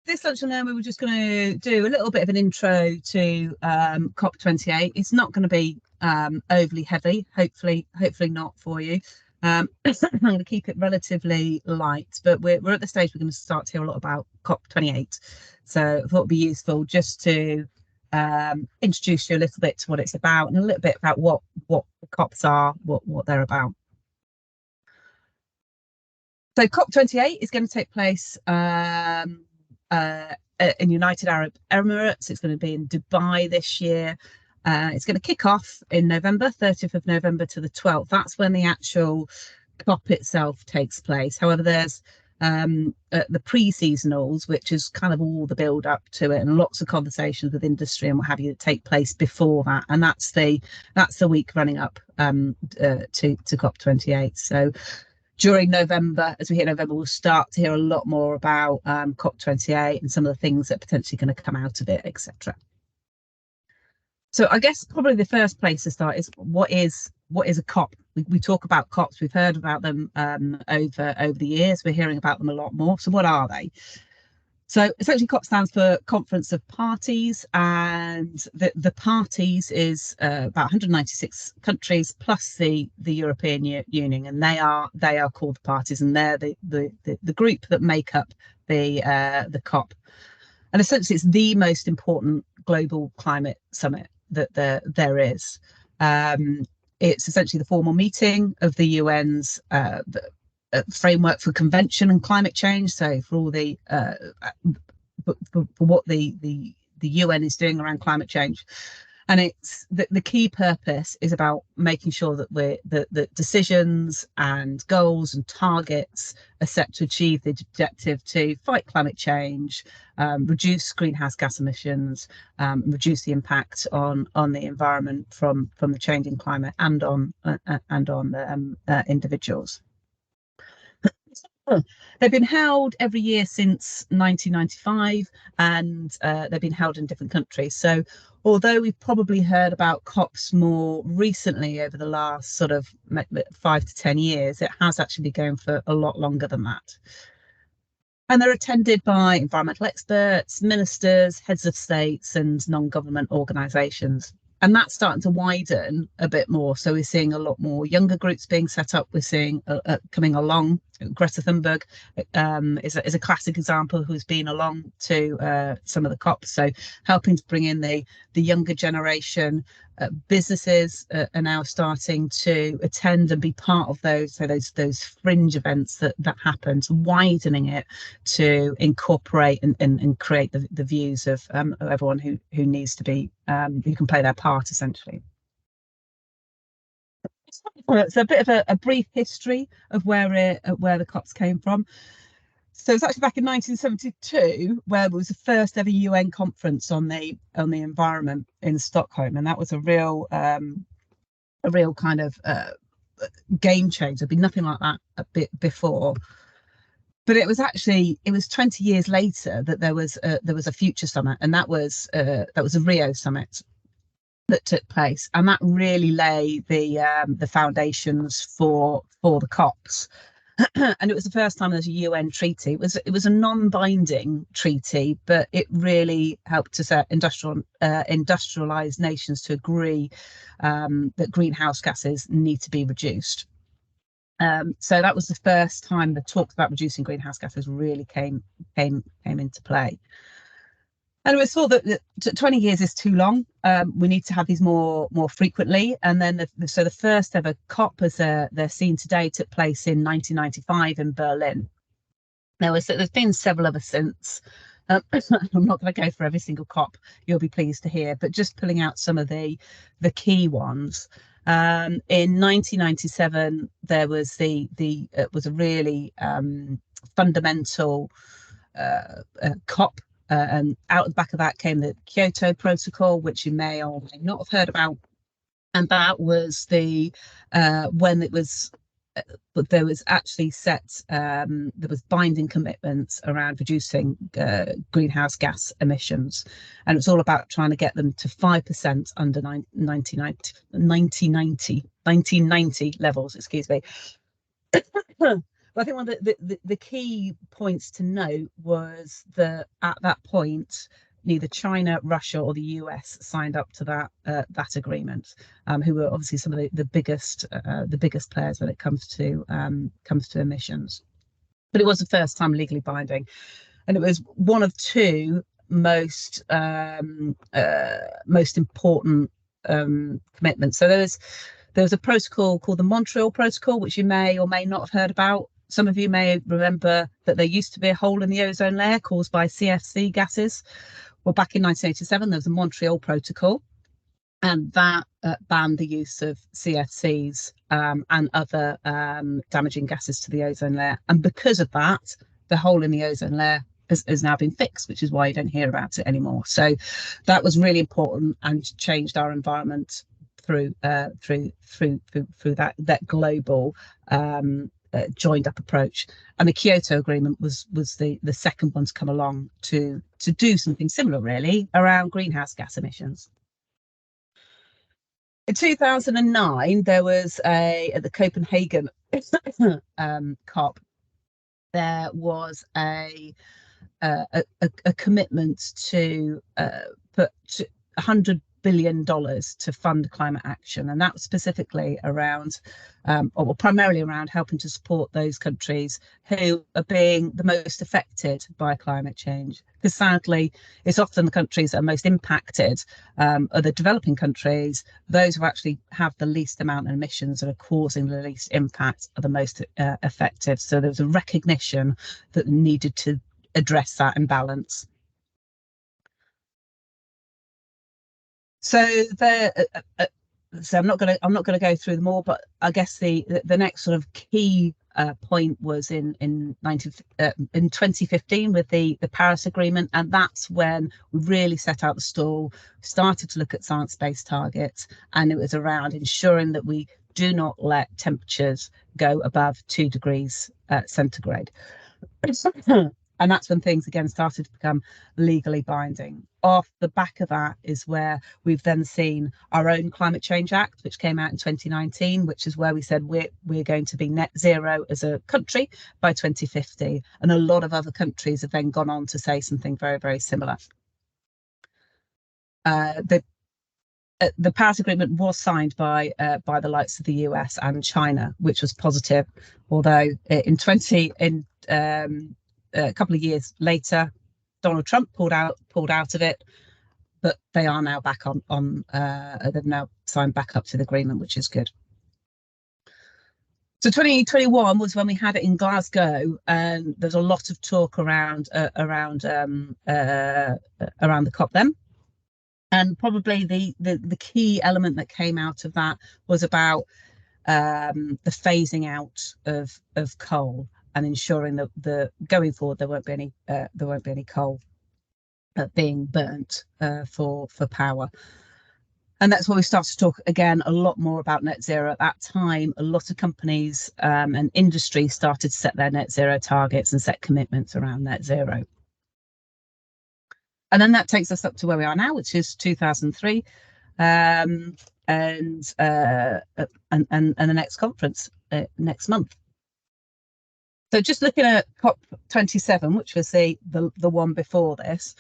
This lunch and learn, we were just going to do a little bit of an intro to COP28. It's not going to be overly heavy, hopefully not for you. I'm going to keep it relatively light, but we're at the stage we're going to start to hear a lot about COP28. So I thought it'd be useful just to introduce you a little bit to what it's about and a little bit about what the COPs are, what they're about. So COP28 is going to take place in United Arab Emirates. It's going to be in Dubai this year. It's going to kick off in November, 30th of November to the 12th. That's when the actual COP itself takes place. However, there's the pre-seasonals, which is kind of all the build up to it, and lots of conversations with industry and what have you that take place before that. And that's the week running up to COP28. So during November, as we hit November, we'll start to hear a lot more about COP28 and some of the things that are potentially going to come out of it, etc. So I guess probably the first place to start is what is a COP? We talk about COPs, we've heard about them over the years, we're hearing about them a lot more. So what are they? So essentially COP stands for Conference of Parties, and the parties is about 196 countries plus the European Union, and they are called the parties, and they're the group that make up the COP. And essentially it's the most important global climate summit that there is. It's essentially the formal meeting of the UN's framework for convention and climate change. So for all the for what the UN is doing around climate change, and it's the key purpose is about making sure that the decisions and goals and targets are set to achieve the objective to fight climate change, reduce greenhouse gas emissions, reduce the impact on the environment from the changing climate and on the individuals. They've been held every year since 1995, and they've been held in different countries. So although we've probably heard about COPs more recently over the last sort of 5 to 10 years, it has actually been going for a lot longer than that. And they're attended by environmental experts, ministers, heads of states, and non-government organisations. And that's starting to widen a bit more. So we're seeing a lot more younger groups being set up. We're seeing coming along. Greta Thunberg is a classic example, who's been along to some of the COPs. So helping to bring in the younger generation. Businesses are now starting to attend and be part of those. So those fringe events that happen, so widening it to incorporate and create the views of everyone who needs to be who can play their part essentially. So a bit of a brief history of where the COPs came from. So it's actually back in 1972 where there was the first ever UN conference on the environment in Stockholm, and that was a real kind of game changer. There'd been nothing like that a bit before. But it was 20 years later that there was a future summit, and that was a Rio summit that took place, and that really lay the foundations for the COPs. And it was the first time there's a UN treaty. It was a non-binding treaty, but it really helped to set industrialized nations to agree that greenhouse gases need to be reduced. So that was the first time the talks about reducing greenhouse gases really came into play. And we saw that 20 years is too long. We need to have these more frequently. And then the first ever COP, as they're seen today, took place in 1995 in Berlin. There's been several ever since. I'm not going to go for every single COP, you'll be pleased to hear, but just pulling out some of the key ones. In 1997, there was was a really fundamental COP. And out the back of that came the Kyoto Protocol, which you may or may not have heard about. And that was when it was, but there was actually there was binding commitments around reducing greenhouse gas emissions. And it was all about trying to get them to 5% under 1990 levels, excuse me. Well, I think one of the key points to note was that at that point, neither China, Russia, or the US signed up to that agreement, who were obviously some of the biggest players when it comes to emissions. But it was the first time legally binding, and it was one of two most important commitments. So there was a protocol called the Montreal Protocol, which you may or may not have heard about. Some of you may remember that there used to be a hole in the ozone layer caused by CFC gases. Well, back in 1987, there was a Montreal Protocol, and that banned the use of CFCs and other damaging gases to the ozone layer. And because of that, the hole in the ozone layer has now been fixed, which is why you don't hear about it anymore. So that was really important and changed our environment through that global joined up approach. And the Kyoto Agreement was the second one to come along to do something similar, really, around greenhouse gas emissions. In 2009, there was at the Copenhagen COP, there was a commitment to put $100 billion to fund climate action, and that was specifically around, or primarily around helping to support those countries who are being the most affected by climate change. Because sadly, it's often the countries that are most impacted are the developing countries. Those who actually have the least amount of emissions that are causing the least impact are the most affected. So there was a recognition that needed to address that imbalance. So so I'm not going to go through them all, but I guess the next sort of key point was in 2015 with the Paris Agreement, and that's when we really set out the stall, started to look at science-based targets, and it was around ensuring that we do not let temperatures go above 2 degrees centigrade. And that's when things again started to become legally binding. Off the back of that is where we've then seen our own Climate Change Act, which came out in 2019, which is where we said we're going to be net zero as a country by 2050. And a lot of other countries have then gone on to say something very, very similar. The Paris Agreement was signed by the likes of the US and China, which was positive. Although a couple of years later, Donald Trump pulled out of it, but they are now back on they've now signed back up to the agreement, which is good. So 2021 was when we had it in Glasgow, and there's a lot of talk around the COP then. And probably the key element that came out of that was about the phasing out of coal and ensuring that going forward there won't be any coal being burnt for power. And that's where we start to talk again a lot more about net zero. At that time, a lot of companies and industry started to set their net zero targets and set commitments around net zero. And then that takes us up to where we are now, which is 2003, and the next conference next month. So just looking at COP27, which was the one before this,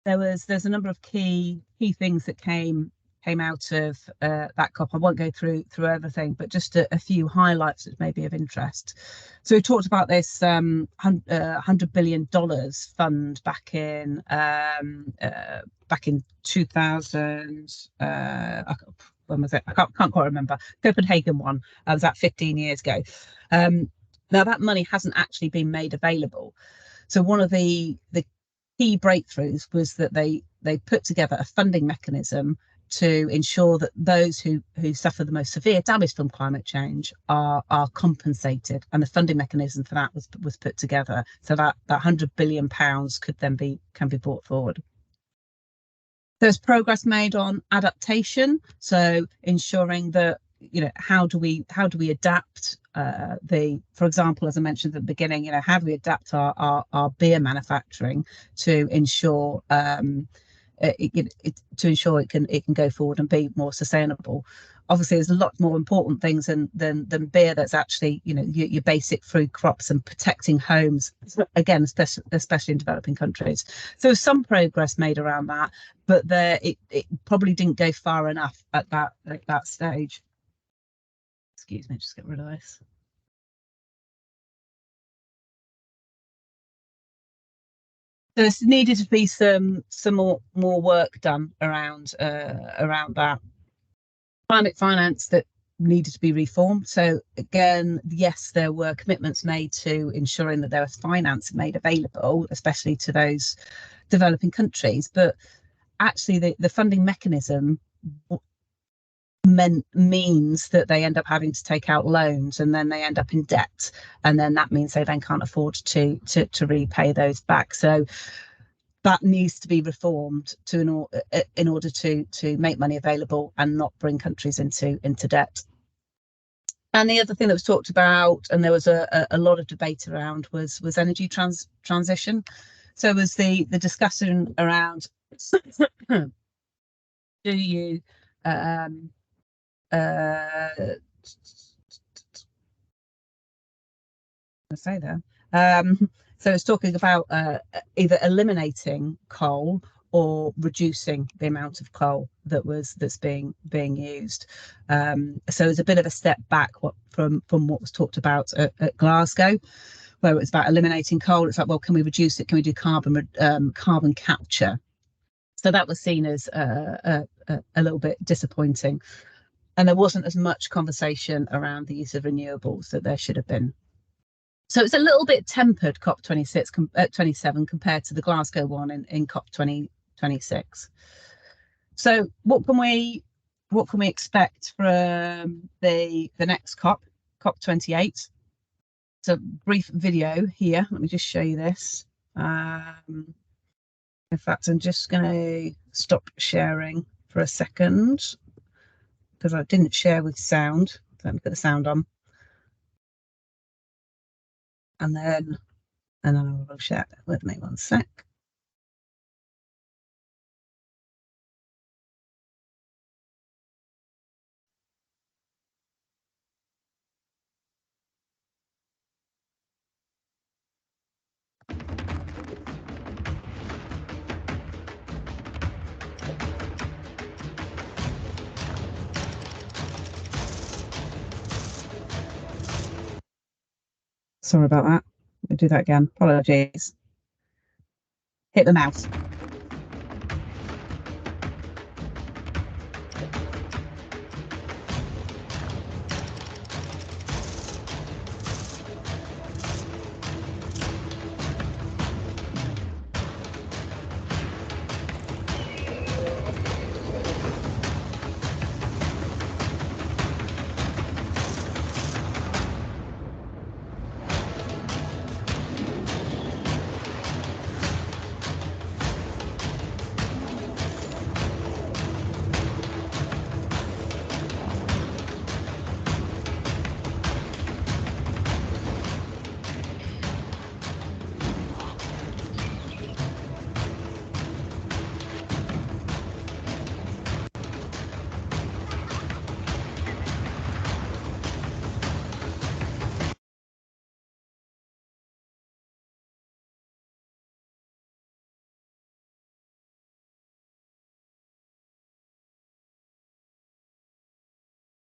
there's a number of key things that came out of that COP. I won't go through everything, but just a few highlights that may be of interest. So we talked about this $100 billion fund back in 2000. When was it? I can't quite remember. Copenhagen one. Was that 15 years ago? Now that money hasn't actually been made available. So one of the key breakthroughs was that they put together a funding mechanism to ensure that those who suffer the most severe damage from climate change are compensated, and the funding mechanism for that was put together, so that £100 billion can be brought forward. There's progress made on adaptation, so ensuring that how do we adapt for example, as I mentioned at the beginning, how do we adapt our beer manufacturing to ensure it can go forward and be more sustainable. obviously there's a lot more important things than beer. That's actually, you know, your basic food crops and protecting homes, again, especially in developing countries. So there's some progress made around that, but it probably didn't go far enough at that stage. Excuse me, just get rid of this. There's needed to be some more work done around that climate finance that needed to be reformed. So again, yes, there were commitments made to ensuring that there was finance made available, especially to those developing countries. But actually, the funding mechanism means that they end up having to take out loans, and then they end up in debt, and then that means they then can't afford to repay those back. So that needs to be reformed in order to make money available and not bring countries into debt. And the other thing that was talked about, and there was a lot of debate around, was energy transition. So it was the discussion around do you I say there. So it's talking about either eliminating coal or reducing the amount of coal that's being used. So it's a bit of a step back from what was talked about at Glasgow, where it was about eliminating coal. It's like, well, can we reduce it? Can we do carbon capture? So that was seen as a little bit disappointing, and there wasn't as much conversation around the use of renewables that there should have been. So it's a little bit tempered, COP27 compared to the Glasgow one in COP 2026. So what can we expect from the next COP 28? So brief video here. Let me just show you this. In fact, I'm just going to stop sharing for a second because I didn't share with sound. Let me put the sound on. And then I will share it with me 1 sec. Sorry about that. We'll do that again. Apologies. Hit the mouse.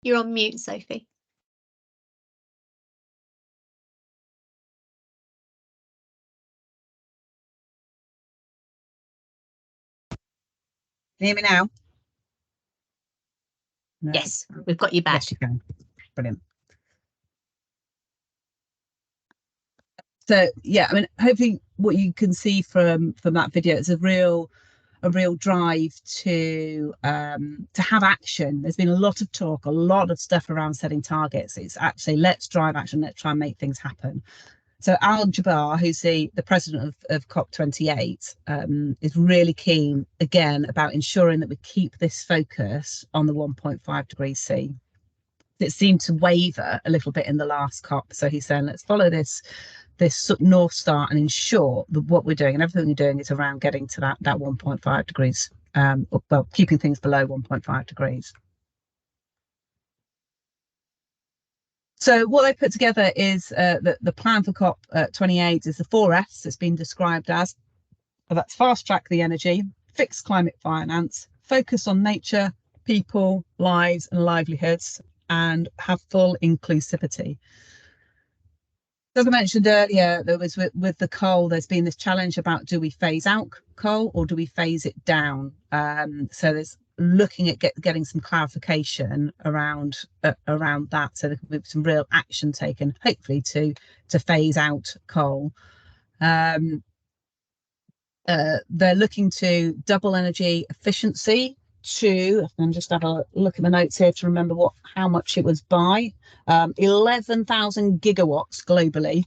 You're on mute, Sophie. Can you hear me now? No. Yes, we've got you back. Yes, you can. Brilliant. So yeah, I mean, hopefully what you can see from that video is a real drive to have action. There's been a lot of talk, a lot of stuff around setting targets. It's actually, let's drive action, let's try and make things happen. So Al Jaber, who's the president of COP28, is really keen, again, about ensuring that we keep this focus on the 1.5 degrees C. It seemed to waver a little bit in the last COP. So he's saying, let's follow this North Star and ensure that what we're doing and everything we're doing is around getting to that 1.5 degrees, well, keeping things below 1.5 degrees. So what they put together is the plan for COP28 is the 4Fs. It's been described as, that's fast track the energy, fix climate finance, focus on nature, people, lives and livelihoods, and have full inclusivity. As I mentioned earlier, there was with the coal, there's been this challenge about, do we phase out coal or do we phase it down? So there's looking at getting some clarification around that, so there can be some real action taken, hopefully to phase out coal. They're looking to double energy efficiency to, and just have a look at the notes here to remember how much it was by, 11,000 gigawatts globally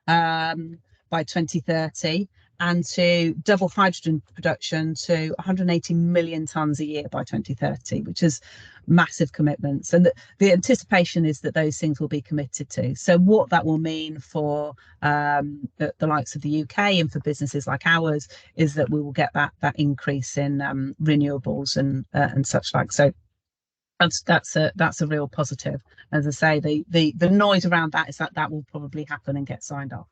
by 2030, and to double hydrogen production to 180 million tonnes a year by 2030, which is massive commitments. And the anticipation is that those things will be committed to. So what that will mean for the likes of the UK and for businesses like ours is that we will get that increase in renewables and such like. So that's a real positive. As I say, the noise around that is that will probably happen and get signed off.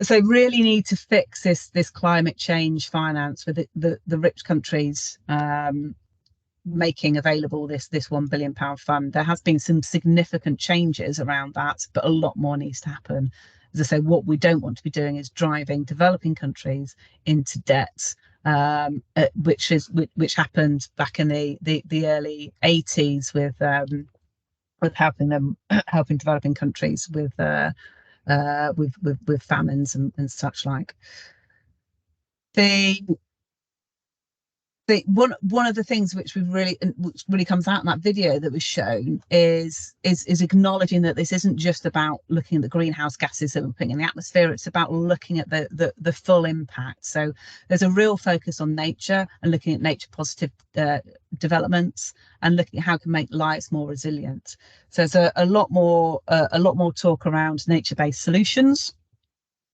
So really need to fix this climate change finance with the rich countries making available this £1 billion fund. There has been some significant changes around that, but a lot more needs to happen. As I say, what we don't want to be doing is driving developing countries into debt, which happened back in the early 80s with helping developing countries with famines and such like. One of the things which really comes out in that video that was shown is acknowledging that this isn't just about looking at the greenhouse gases that we're putting in the atmosphere. It's about looking at the full impact. So there's a real focus on nature and looking at nature positive developments and looking at how we can make lives more resilient. So there's a lot more talk around nature-based solutions.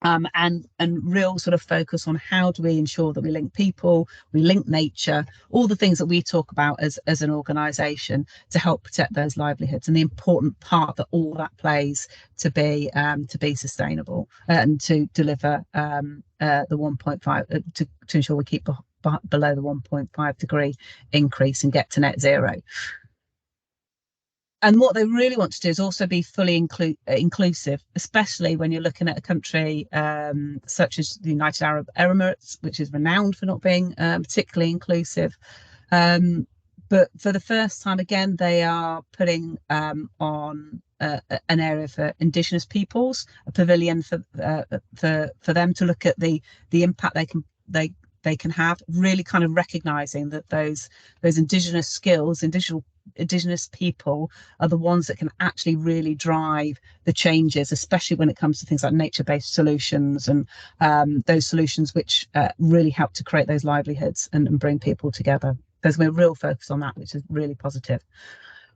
And real sort of focus on how do we ensure that we link people, we link nature, all the things that we talk about as an organisation to help protect those livelihoods, and the important part that all that plays to be sustainable and to deliver the 1.5 to ensure we keep below the 1.5 degree increase and get to net zero. And what they really want to do is also be fully inclusive, especially when you're looking at a country such as the United Arab Emirates, which is renowned for not being particularly inclusive. But for the first time, again, they are putting on an area for Indigenous peoples, a pavilion for them to look at the impact they can have, really kind of recognising that those Indigenous skills, Indigenous people are the ones that can actually really drive the changes, especially when it comes to things like nature-based solutions and those solutions which really help to create those livelihoods and bring people together. There's a real focus on that, which is really positive.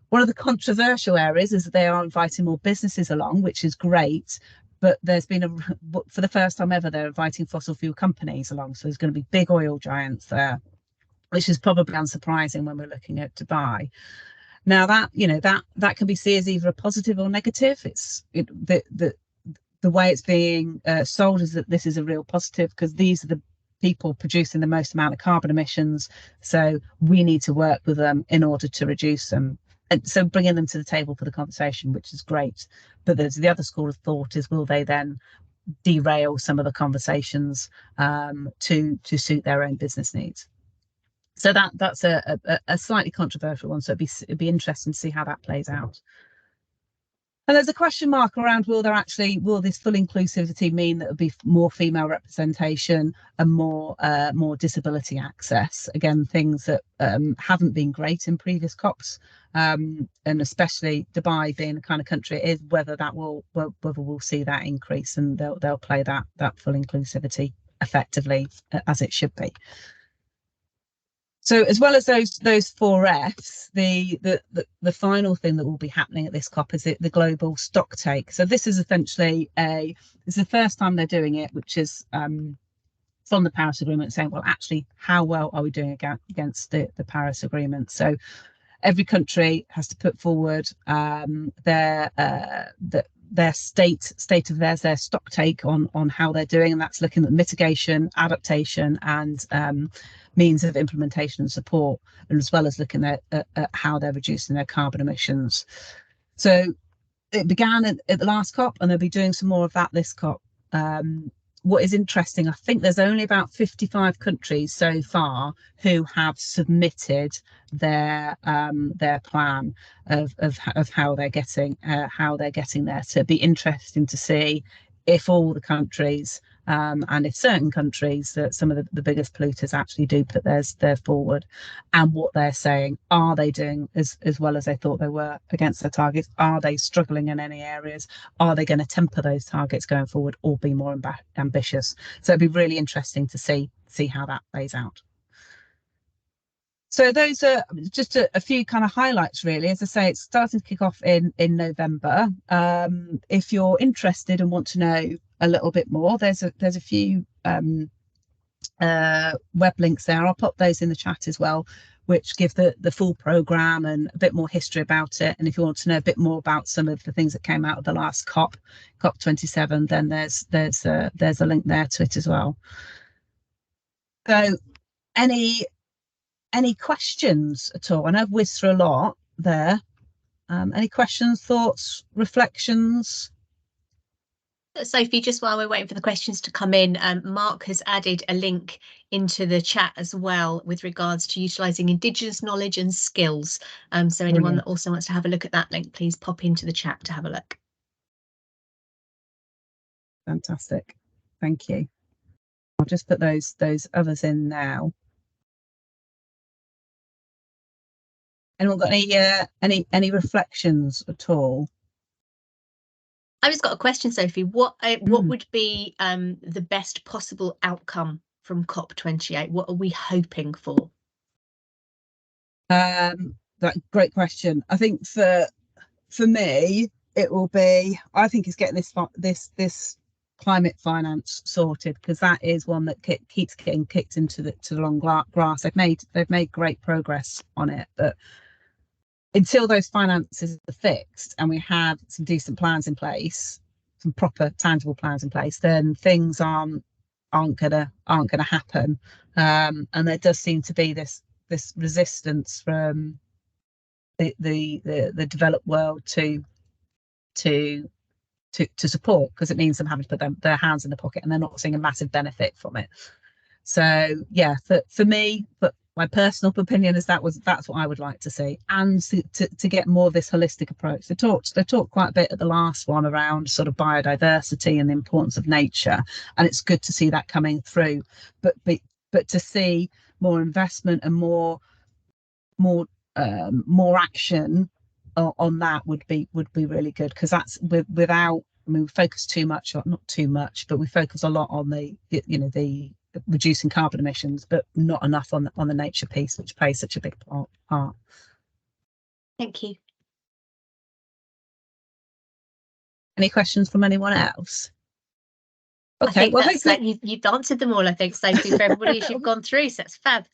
One of the controversial areas is that they are inviting more businesses along, which is great. But there's been for the first time ever, they're inviting fossil fuel companies along. So there's going to be big oil giants there, which is probably unsurprising when we're looking at Dubai. Now that can be seen as either a positive or negative. The way it's being sold is that this is a real positive because these are the people producing the most amount of carbon emissions. So we need to work with them in order to reduce them. And so bringing them to the table for the conversation, which is great. But there's the other school of thought is, will they then derail some of the conversations to suit their own business needs? So that's a slightly controversial one. So it'd be interesting to see how that plays out. And there's a question mark around, will this full inclusivity mean that there'll be more female representation and more disability access? Again, things that haven't been great in previous COPs, and especially Dubai being the kind of country it is, whether we'll see that increase and they'll play that full inclusivity effectively as it should be. So as well as those 4 Fs, the final thing that will be happening at this COP is the global stock take. So this is essentially it's the first time they're doing it, which is from the Paris Agreement, saying, well, actually, how well are we doing against the Paris Agreement? So every country has to put forward their state of their stock take on how they're doing, and that's looking at mitigation, adaptation, and means of implementation and support, and as well as looking at how they're reducing their carbon emissions. So it began at the last COP, and they'll be doing some more of that this COP. What is interesting, I think there's only about 55 countries so far who have submitted their plan of how they're getting there. So it'd be interesting to see if all the countries and if certain countries, that some of the biggest polluters actually do put theirs forward, and what they're saying. Are they doing as well as they thought they were against their targets? Are they struggling in any areas? Are they going to temper those targets going forward or be more ambitious? So it'd be really interesting to see how that plays out. So those are just a few kind of highlights, really. As I say, it's starting to kick off in November. If you're interested and want to know a little bit more, there's a few web links there. I'll pop those in the chat as well, which give the full programme and a bit more history about it. And if you want to know a bit more about some of the things that came out of the last COP27, then there's a link there to it as well. So any questions at all? I know I've whizzed through a lot there. Any questions, thoughts, reflections? Sophie, just while we're waiting for the questions to come in, Mark has added a link into the chat as well with regards to utilising Indigenous knowledge and skills. So anyone that also wants to have a look at that link, please pop into the chat to have a look. Fantastic, thank you. I'll just put those others in now. Anyone got any reflections at all? I've just got a question, Sophie. What would be the best possible outcome from COP28? What are we hoping for? That great question. I think for me, it will be. I think it's getting this climate finance sorted, because that is one that keeps getting kicked into the long grass. They've made great progress on it, but until those finances are fixed and we have some decent plans in place, some proper tangible plans in place, then things aren't gonna happen. And there does seem to be this resistance from the developed world to support, because it means them having to put their hands in the pocket, and they're not seeing a massive benefit from it. So yeah, for me, but my personal opinion is that's what I would like to see, and to get more of this holistic approach. They talked quite a bit at the last one around sort of biodiversity and the importance of nature, and it's good to see that coming through. But to see more investment and more action on that would be really good, because that's without. I mean, we focus too much, or not too much, but we focus a lot on the reducing carbon emissions, but not enough on the nature piece, which plays such a big part. Thank you. Any questions from anyone else? Okay, I think well, hopefully you've answered them all. I think, Sophie, for everybody as you've gone through, so that's fab.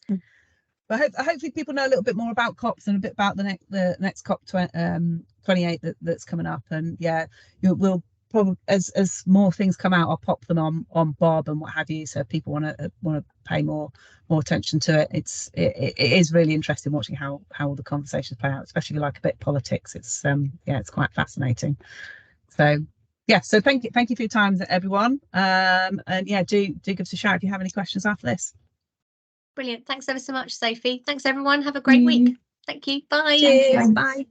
But hopefully people know a little bit more about COPs and a bit about the next COP 28 that's coming up. And yeah, we'll probably, as more things come out, I'll pop them on Bob and what have you, so if people want to pay more attention to it. It is really interesting watching how all the conversations play out, especially if you like a bit of politics. It's it's quite fascinating. So yeah, so thank you for your time, everyone. And yeah, do give us a shout if you have any questions after this. Brilliant. Thanks ever so much, Sophie. Thanks everyone. Have a great week. Thank you. Bye. Cheers. Bye.